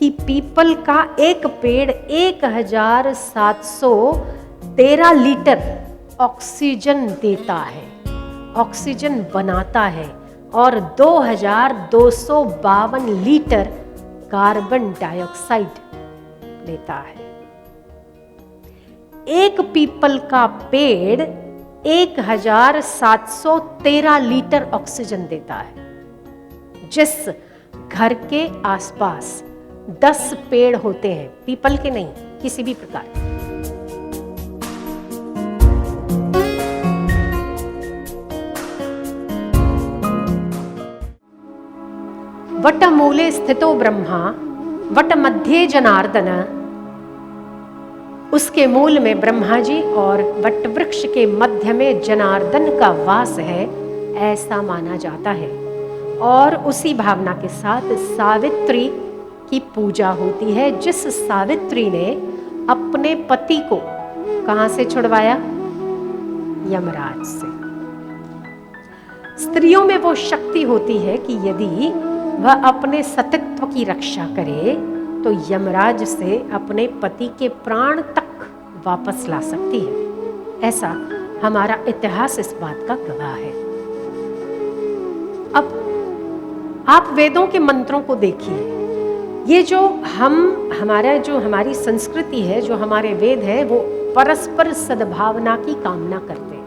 कि पीपल का एक पेड़ 1713 लीटर ऑक्सीजन देता है, ऑक्सीजन बनाता है, और 2252 लीटर कार्बन डाइऑक्साइड लेता है। एक पीपल का पेड़ 1713 लीटर ऑक्सीजन देता है। जिस घर के आसपास 10 पेड़ होते हैं, पीपल के नहीं, किसी भी प्रकार के, वटमूले स्थितो ब्रह्मा वट मध्य जनार्दन, उसके मूल में ब्रह्मा जी और वट वृक्ष के मध्य में जनार्दन का वास है, ऐसा माना जाता है। और उसी भावना के साथ सावित्री की पूजा होती है, जिस सावित्री ने अपने पति को कहां से छुड़वाया? यमराज से। स्त्रियों में वो शक्ति होती है कि यदि वह अपने सतीत्व की रक्षा करे तो यमराज से अपने पति के प्राण तक वापस ला सकती है। ऐसा हमारा इतिहास इस बात का गवाह है। अब आप वेदों के मंत्रों को देखिए, ये जो हमारी संस्कृति है, जो हमारे वेद है, वो परस्पर सद्भावना की कामना करते हैं।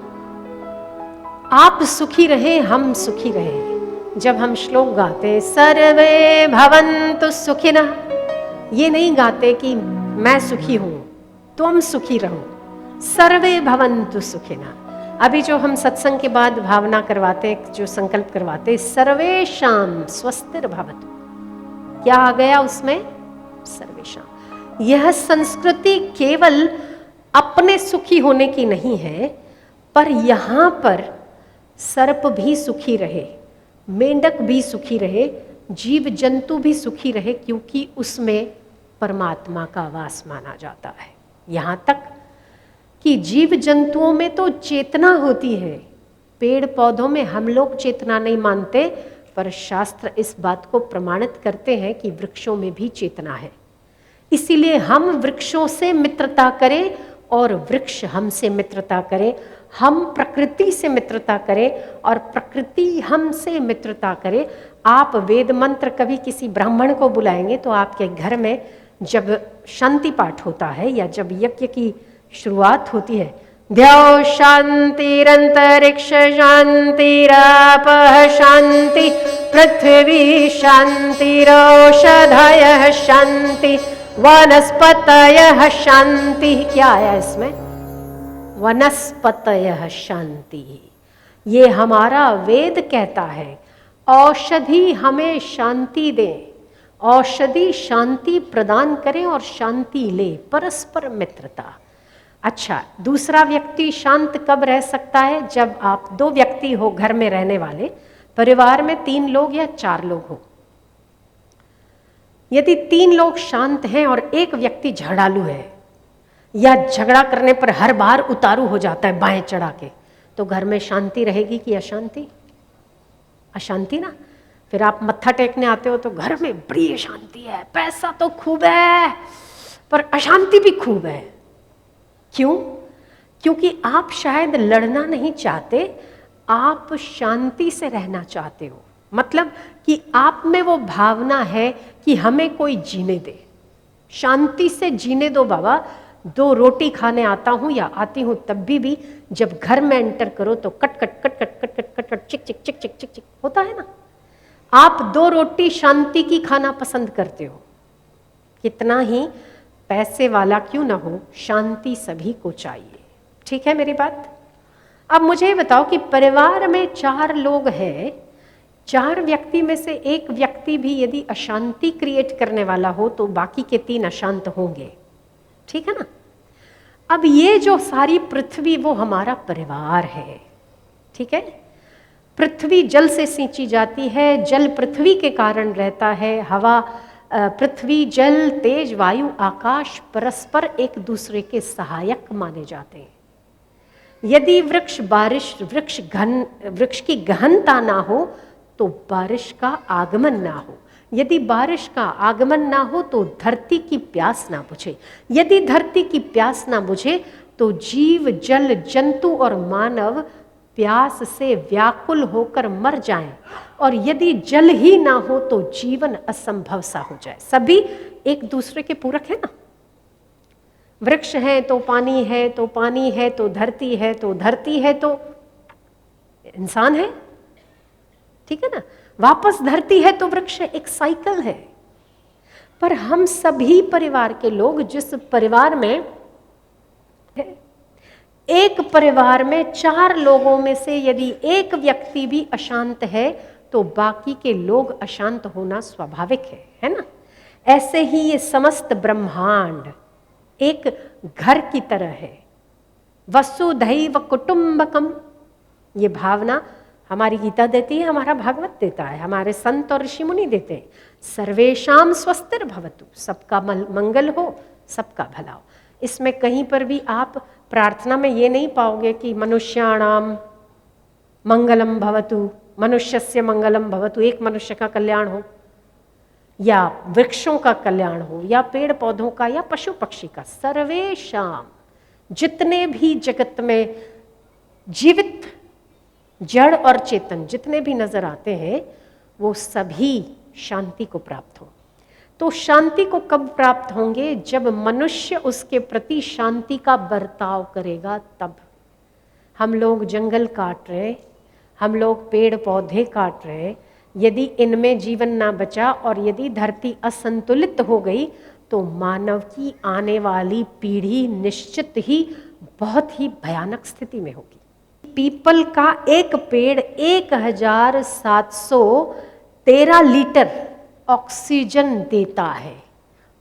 आप सुखी रहे, हम सुखी रहे। जब हम श्लोक गाते सर्वे भवन्तु सुखिनः, ये नहीं गाते कि मैं सुखी हूं तुम सुखी रहो, सर्वे भवन्तु सुखिनः। अभी जो हम सत्संग के बाद भावना करवाते, जो संकल्प करवाते, सर्वेषां स्वस्तिर्भवतु, क्या आ गया उसमें? सर्वेषां। यह संस्कृति केवल अपने सुखी होने की नहीं है, पर यहां पर सर्प भी सुखी रहे, मेंढक भी सुखी रहे, जीव जंतु भी सुखी रहे, क्योंकि उसमें परमात्मा का वास माना जाता है। यहाँ तक कि जीव जंतुओं में तो चेतना होती है, पेड़ पौधों में हम लोग चेतना नहीं मानते, पर शास्त्र इस बात को प्रमाणित करते हैं कि वृक्षों में भी चेतना है। इसीलिए हम वृक्षों से मित्रता करें और वृक्ष हमसे मित्रता करे, हम प्रकृति से मित्रता करें और प्रकृति हमसे मित्रता करे। आप वेद मंत्र कभी किसी ब्राह्मण को बुलाएंगे तो आपके घर में जब शांति पाठ होता है या जब यज्ञ की शुरुआत होती है, द्यौ शांतिरंतरिक्ष शांतिरापः शांति पृथ्वी शांतिरौषधयः शांति वनस्पतयः शांति। क्या आया इसमें? वनस्पतयः शांति। ये हमारा वेद कहता है औषधि हमें शांति दें, औषधि शांति प्रदान करें और शांति ले, परस्पर मित्रता। अच्छा, दूसरा व्यक्ति शांत कब रह सकता है? जब आप 2 व्यक्ति हो घर में रहने वाले, परिवार में 3 लोग या 4 लोग हो। यदि 3 लोग शांत हैं और एक व्यक्ति झगड़ालू है या झगड़ा करने पर हर बार उतारू हो जाता है बाएं चढ़ा के, तो घर में शांति रहेगी कि अशांति? अशांति ना। फिर आप मत्था टेकने आते हो तो घर में बड़ी अशांति है, पैसा तो खूब है पर अशांति भी खूब है। क्यों? क्योंकि आप शायद लड़ना नहीं चाहते, आप शांति से रहना चाहते हो। मतलब कि आप में वो भावना है कि हमें कोई जीने दे, शांति से जीने दो बाबा। 2 रोटी खाने आता हूं या आती हूं तब भी जब घर में एंटर करो तो cut cut cut cut cut cut cut cut चिक चिक चिक चिक चिक चिक होता है ना। आप 2 रोटी शांति की खाना पसंद करते हो। कितना ही पैसे वाला क्यों ना हो, शांति सभी को चाहिए। ठीक है मेरी बात? अब मुझे ये बताओ कि परिवार में 4 लोग हैं, 4 व्यक्ति में से एक व्यक्ति भी यदि अशांति क्रिएट करने वाला हो तो बाकी के 3 अशांत होंगे। ठीक है ना। अब ये जो सारी पृथ्वी वो हमारा परिवार है। ठीक है। पृथ्वी जल से सिंची जाती है, जल पृथ्वी के कारण रहता है। हवा, पृथ्वी, जल, तेज, वायु, आकाश परस्पर एक दूसरे के सहायक माने जाते हैं। यदि वृक्ष की गहनता ना हो तो बारिश का आगमन ना हो। यदि बारिश का आगमन ना हो तो धरती की प्यास ना बुझे, यदि धरती की प्यास ना बुझे तो जीव जल जंतु और मानव प्यास से व्याकुल होकर मर जाएं, और यदि जल ही ना हो तो जीवन असंभव सा हो जाए। सभी एक दूसरे के पूरक है ना। वृक्ष है तो पानी है, तो पानी है तो धरती है, तो धरती है तो इंसान है, ठीक है ना। वापस धरती है तो वृक्ष है, एक साइकिल है। पर हम सभी परिवार के लोग, जिस परिवार में एक परिवार में 4 लोगों में से यदि एक व्यक्ति भी अशांत है तो बाकी के लोग अशांत होना स्वाभाविक है ना। ऐसे ही ये समस्त ब्रह्मांड एक घर की तरह है। वसुधैव कुटुंबकम, ये भावना हमारी गीता देती है, हमारा भागवत देता है, हमारे संत और ऋषि मुनि देते हैं। सर्वेशाम स्वस्तिर्भवतु, सबका मंगल हो, सबका भला हो। इसमें कहीं पर भी आप प्रार्थना में ये नहीं पाओगे कि मनुष्याणाम मंगलम भवतु, मनुष्यस्य मंगलम भवतु, एक मनुष्य का कल्याण हो, या वृक्षों का कल्याण हो, या पेड़ पौधों का, या पशु पक्षी का। सर्वेशाम, जितने भी जगत में जीवित जड़ और चेतन जितने भी नजर आते हैं वो सभी शांति को प्राप्त हो। तो शांति को कब प्राप्त होंगे? जब मनुष्य उसके प्रति शांति का बर्ताव करेगा तब। हम लोग जंगल काट रहे, हम लोग पेड़ पौधे काट रहे, यदि इनमें जीवन ना बचा और यदि धरती असंतुलित हो गई तो मानव की आने वाली पीढ़ी निश्चित ही बहुत ही भयानक स्थिति में होगी। पीपल का एक पेड़ 1713 लीटर ऑक्सीजन देता है,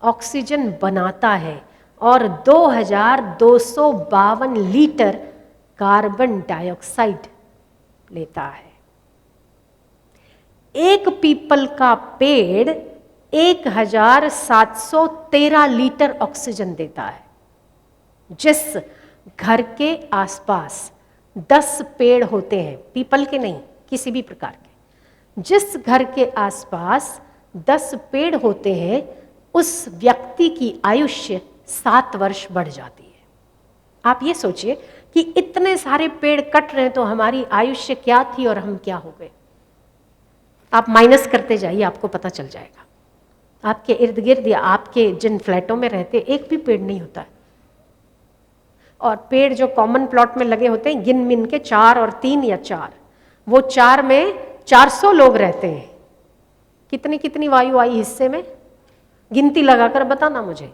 ऑक्सीजन बनाता है, और 2252 लीटर कार्बन डाइऑक्साइड लेता है। एक पीपल का पेड़ 1713 लीटर ऑक्सीजन देता है। जिस घर के आसपास 10 पेड़ होते हैं, पीपल के नहीं, किसी भी प्रकार के, जिस घर के आसपास 10 पेड़ होते हैं उस व्यक्ति की आयुष्य 7 वर्ष बढ़ जाती है। आप ये सोचिए कि इतने सारे पेड़ कट रहे हैं तो हमारी आयुष्य क्या थी और हम क्या हो गए। आप माइनस करते जाइए, आपको पता चल जाएगा। आपके इर्द गिर्द या आपके जिन फ्लैटों में रहते एक भी पेड़ नहीं होता है, और पेड़ जो कॉमन प्लॉट में लगे होते हैं गिन मिन के 4 और 3 या 4, वो 4 में 400 लोग रहते हैं। कितनी कितनी वायु आई हिस्से में, गिनती लगाकर बताना मुझे।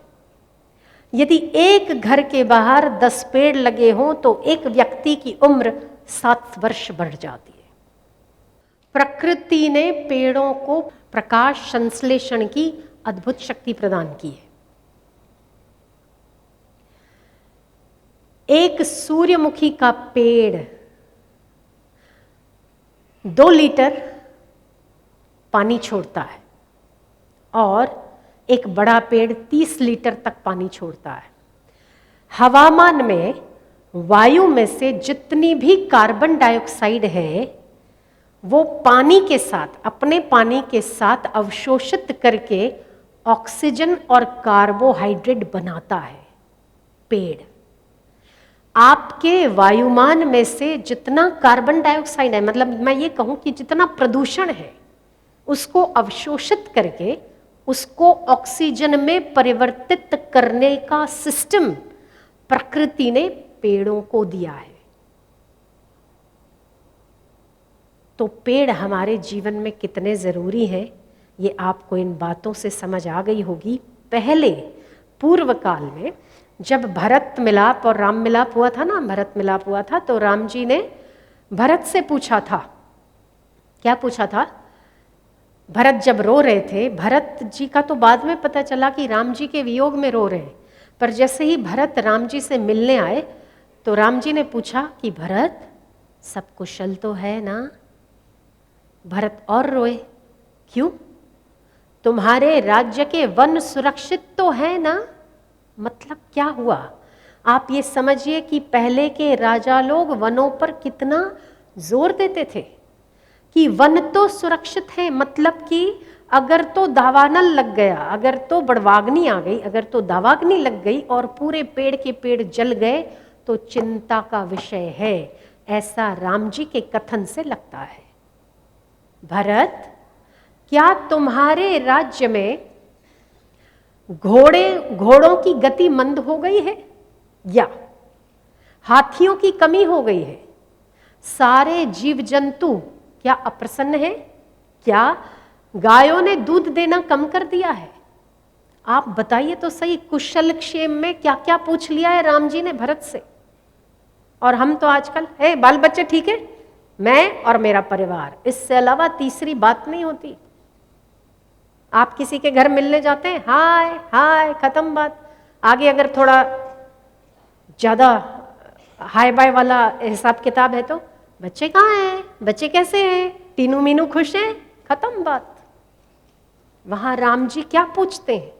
यदि एक घर के बाहर 10 पेड़ लगे हों तो एक व्यक्ति की उम्र 7 वर्ष बढ़ जाती है। प्रकृति ने पेड़ों को प्रकाश संश्लेषण की अद्भुत शक्ति प्रदान की है। एक सूर्यमुखी का पेड़ 2 लीटर पानी छोड़ता है और एक बड़ा पेड़ 30 लीटर तक पानी छोड़ता है। हवामान में वायु में से जितनी भी कार्बन डाइऑक्साइड है वो पानी के साथ, अपने पानी के साथ अवशोषित करके ऑक्सीजन और कार्बोहाइड्रेट बनाता है पेड़। आपके वायुमान में से जितना कार्बन डाइऑक्साइड है, मतलब मैं ये कहूं कि जितना प्रदूषण है, उसको अवशोषित करके उसको ऑक्सीजन में परिवर्तित करने का सिस्टम प्रकृति ने पेड़ों को दिया है। तो पेड़ हमारे जीवन में कितने जरूरी हैं, ये आपको इन बातों से समझ आ गई होगी। पहले पूर्व काल में जब भरत मिलाप और राम मिलाप हुआ था ना, भरत मिलाप हुआ था, तो राम जी ने भरत से पूछा था, क्या पूछा था? भरत जब रो रहे थे, भरत जी का तो बाद में पता चला कि राम जी के वियोग में रो रहे हैं, पर जैसे ही भरत राम जी से मिलने आए तो राम जी ने पूछा कि भरत सब कुशल तो है ना? भरत और रोए, क्यों? तुम्हारे राज्य के वन सुरक्षित तो है ना? मतलब क्या हुआ? आप ये समझिए कि पहले के राजा लोग वनों पर कितना जोर देते थे कि वन तो सुरक्षित है, मतलब कि अगर तो दावानल लग गया, अगर तो बड़वाग्नि आ गई, अगर तो दावाग्नि लग गई और पूरे पेड़ के पेड़ जल गए तो चिंता का विषय है, ऐसा राम जी के कथन से लगता है। भरत, क्या तुम्हारे राज्य में घोड़ों की गति मंद हो गई है या हाथियों की कमी हो गई है? सारे जीव जंतु क्या अप्रसन्न है? क्या गायों ने दूध देना कम कर दिया है? आप बताइए तो सही, कुशल क्षेम में क्या क्या पूछ लिया है राम जी ने भरत से। और हम तो आजकल है बाल बच्चे ठीक है, मैं और मेरा परिवार, इससे अलावा तीसरी बात नहीं होती। आप किसी के घर मिलने जाते हैं, हाय हाय, खत्म बात। आगे अगर थोड़ा ज्यादा हाय बाय वाला हिसाब किताब है तो बच्चे कहाँ हैं, बच्चे कैसे हैं, टीनू मीनू खुश हैं, खत्म बात। वहां राम जी क्या पूछते हैं?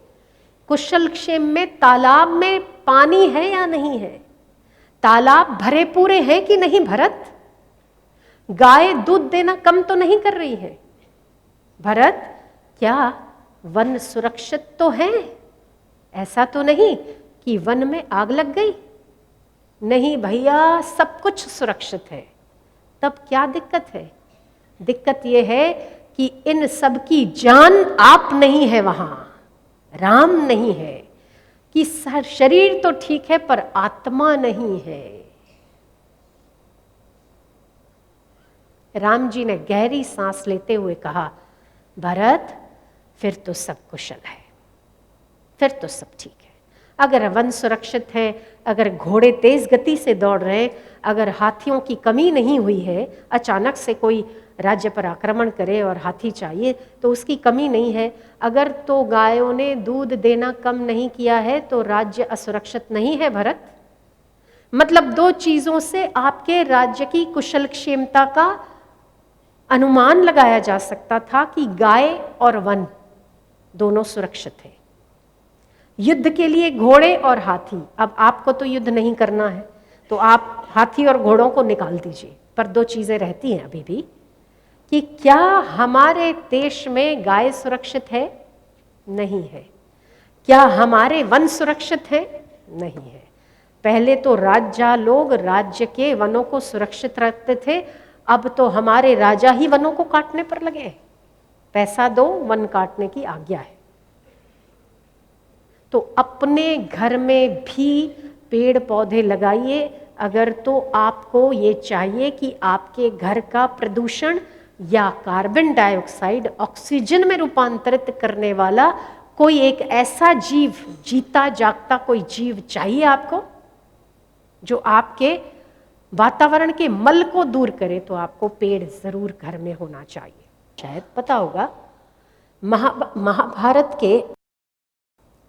कुशल क्षेम में तालाब में पानी है या नहीं है? तालाब भरे पूरे हैं कि नहीं भरत? गाय दूध देना कम तो नहीं कर रही है? भरत, क्या वन सुरक्षित तो है? ऐसा तो नहीं कि वन में आग लग गई? नहीं भैया, सब कुछ सुरक्षित है। तब क्या दिक्कत है? दिक्कत यह है कि इन सब की जान आप नहीं है, वहां राम नहीं है, कि शरीर तो ठीक है पर आत्मा नहीं है। राम जी ने गहरी सांस लेते हुए कहा, भरत, फिर तो सब कुशल है, फिर तो सब ठीक है। अगर वन सुरक्षित है, अगर घोड़े तेज गति से दौड़ रहे हैं, अगर हाथियों की कमी नहीं हुई है, अचानक से कोई राज्य पर आक्रमण करे और हाथी चाहिए तो उसकी कमी नहीं है, अगर तो गायों ने दूध देना कम नहीं किया है तो राज्य असुरक्षित नहीं है भरत। मतलब दो चीजों से आपके राज्य की कुशल क्षेमता का अनुमान लगाया जा सकता था कि गाय और वन दोनों सुरक्षित है। युद्ध के लिए घोड़े और हाथी, अब आपको तो युद्ध नहीं करना है तो आप हाथी और घोड़ों को निकाल दीजिए, पर दो चीजें रहती हैं अभी भी, कि क्या हमारे देश में गाय सुरक्षित है? नहीं है। क्या हमारे वन सुरक्षित है? नहीं है। पहले तो राजा लोग राज्य के वनों को सुरक्षित रखते थे, अब तो हमारे राजा ही वनों को काटने पर लगे। पैसा दो, वन काटने की आज्ञा है। तो अपने घर में भी पेड़ पौधे लगाइए, अगर तो आपको ये चाहिए कि आपके घर का प्रदूषण या कार्बन डाइऑक्साइड ऑक्सीजन में रूपांतरित करने वाला कोई एक ऐसा जीव, जीता जागता कोई जीव चाहिए आपको, जो आपके वातावरण के मल को दूर करे, तो आपको पेड़ जरूर घर में होना चाहिए। शायद पता होगा, महाभारत के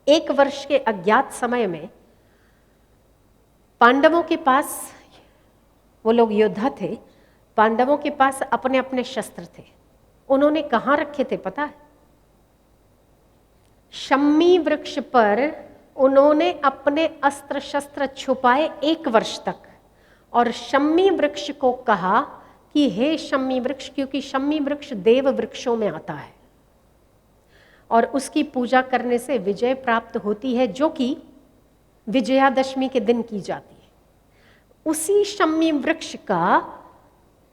1 वर्ष के अज्ञात समय में पांडवों के पास, वो लोग योद्धा थे, पांडवों के पास अपने अपने शस्त्र थे। उन्होंने कहाँ रखे थे पता है? शम्मी वृक्ष पर उन्होंने अपने अस्त्र शस्त्र छुपाए 1 वर्ष तक, और शम्मी वृक्ष को कहा कि हे शम्मी वृक्ष, क्योंकि शम्मी वृक्ष देव वृक्षों में आता है और उसकी पूजा करने से विजय प्राप्त होती है, जो कि विजयादशमी के दिन की जाती है। उसी शम्मी वृक्ष का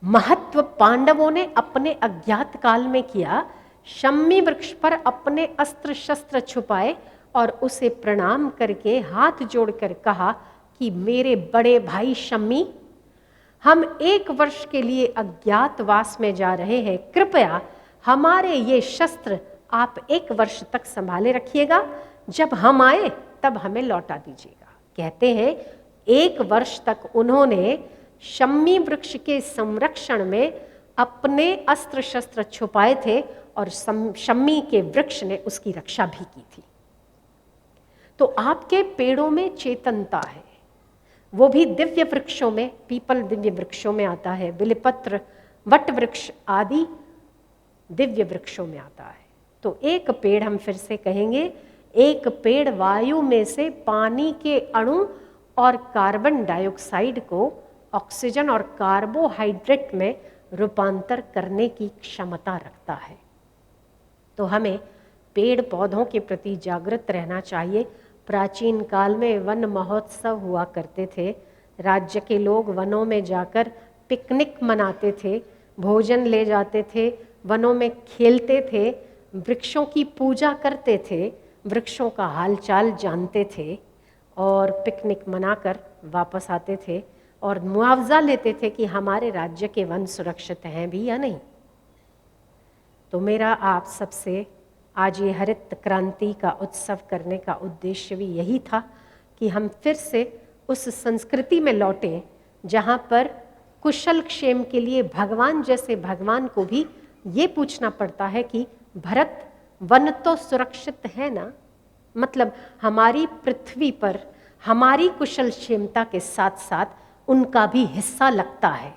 महत्व पांडवों ने अपने अज्ञात काल में किया। शम्मी वृक्ष पर अपने अस्त्र शस्त्र छुपाए और उसे प्रणाम करके हाथ जोड़कर कहा कि मेरे बड़े भाई शम्मी, हम 1 वर्ष के लिए अज्ञातवास में जा रहे हैं, कृपया हमारे ये शस्त्र आप 1 वर्ष तक संभाले रखिएगा, जब हम आए तब हमें लौटा दीजिएगा। कहते हैं 1 वर्ष तक उन्होंने शम्मी वृक्ष के संरक्षण में अपने अस्त्र शस्त्र छुपाए थे और शम्मी के वृक्ष ने उसकी रक्षा भी की थी। तो आपके पेड़ों में चेतनता है, वो भी दिव्य वृक्षों में, पीपल दिव्य वृक्षों में आता है, बिलपत्र, वट वृक्ष आदि दिव्य वृक्षों में आता है। तो एक पेड़, हम फिर से कहेंगे, एक पेड़ वायु में से पानी के अणु और कार्बन डाइऑक्साइड को ऑक्सीजन और कार्बोहाइड्रेट में रूपांतर करने की क्षमता रखता है। तो हमें पेड़ पौधों के प्रति जागृत रहना चाहिए। प्राचीन काल में वन महोत्सव हुआ करते थे। राज्य के लोग वनों में जाकर पिकनिक मनाते थे, भोजन ले जाते थे, वनों में खेलते थे, वृक्षों की पूजा करते थे, वृक्षों का हालचाल जानते थे और पिकनिक मनाकर वापस आते थे और मुआवजा लेते थे कि हमारे राज्य के वन सुरक्षित हैं भी या नहीं। तो मेरा आप सबसे आज ये हरित क्रांति का उत्सव करने का उद्देश्य भी यही था कि हम फिर से उस संस्कृति में लौटें जहाँ पर कुशल क्षेम के लिए भगवान जैसे भगवान को भी ये पूछना पड़ता है कि भरत, वन तो सुरक्षित है ना? मतलब हमारी पृथ्वी पर हमारी कुशल क्षेमता के साथ साथ उनका भी हिस्सा लगता है,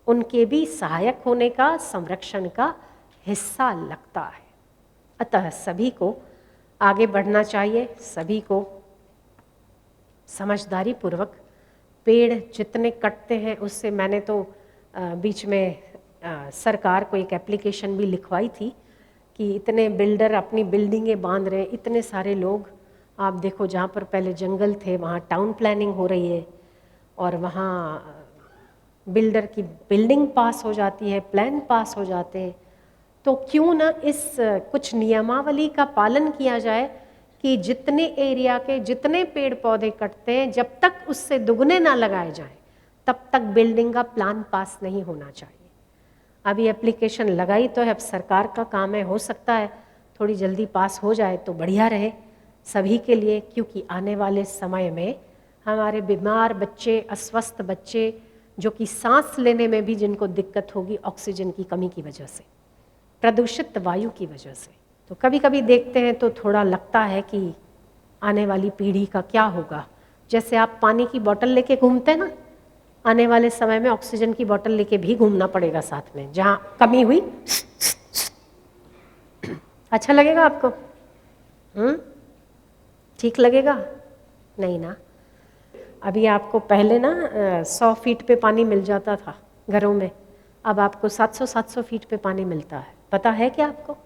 उनके भी सहायक होने का, संरक्षण का हिस्सा लगता है। अतः सभी को आगे बढ़ना चाहिए, सभी को समझदारी पूर्वक पेड़ जितने कटते हैं उससे, मैंने तो बीच में सरकार को एक एप्लीकेशन भी लिखवाई थी कि इतने बिल्डर अपनी बिल्डिंगें बांध रहे हैं, इतने सारे लोग, आप देखो जहाँ पर पहले जंगल थे वहाँ टाउन प्लानिंग हो रही है और वहाँ बिल्डर की बिल्डिंग पास हो जाती है, प्लान पास हो जाते हैं। तो क्यों ना इस कुछ नियमावली का पालन किया जाए कि जितने एरिया के जितने पेड़ पौधे कटते हैं जब तक उससे दुगने ना लगाए जाएं तब तक बिल्डिंग का प्लान पास नहीं होना चाहिए। अभी एप्लीकेशन लगाई तो है, अब सरकार का काम है, हो सकता है थोड़ी जल्दी पास हो जाए तो बढ़िया रहे सभी के लिए, क्योंकि आने वाले समय में हमारे बीमार बच्चे, अस्वस्थ बच्चे, जो कि सांस लेने में भी जिनको दिक्कत होगी ऑक्सीजन की कमी की वजह से, प्रदूषित वायु की वजह से, तो कभी कभी देखते हैं तो थोड़ा लगता है कि आने वाली पीढ़ी का क्या होगा। जैसे आप पानी की बोतल लेके घूमते हैं ना, आने वाले समय में ऑक्सीजन की बोतल लेके भी घूमना पड़ेगा साथ में, जहाँ कमी हुई। अच्छा लगेगा आपको? ठीक लगेगा? नहीं ना। अभी आपको पहले ना 100 फीट पे पानी मिल जाता था घरों में, अब आपको 700 फीट पे पानी मिलता है। पता है क्या आपको?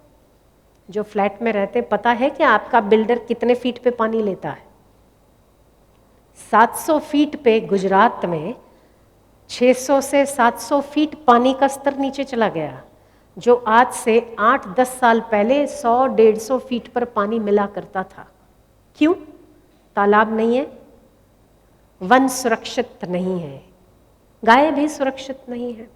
जो फ्लैट में रहते, पता है क्या आपका बिल्डर कितने फीट पे पानी लेता है? 700 फीट पे गुजरात में 600 से 700 फीट पानी का स्तर नीचे चला गया, जो आज से 8-10 साल पहले 100-150 फीट पर पानी मिला करता था। क्यों? तालाब नहीं है, वन सुरक्षित नहीं है, गाय भी सुरक्षित नहीं है।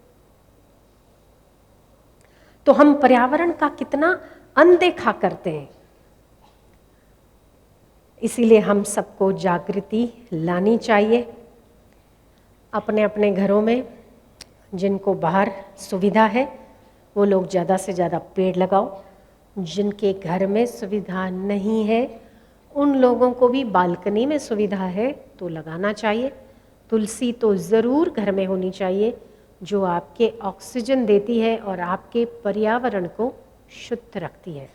तो हम पर्यावरण का कितना अनदेखा करते हैं। इसीलिए हम सबको जागृति लानी चाहिए। अपने अपने घरों में जिनको बाहर सुविधा है वो लोग ज़्यादा से ज़्यादा पेड़ लगाओ। जिनके घर में सुविधा नहीं है उन लोगों को भी बालकनी में सुविधा है तो लगाना चाहिए। तुलसी तो ज़रूर घर में होनी चाहिए, जो आपके ऑक्सीजन देती है और आपके पर्यावरण को शुद्ध रखती है।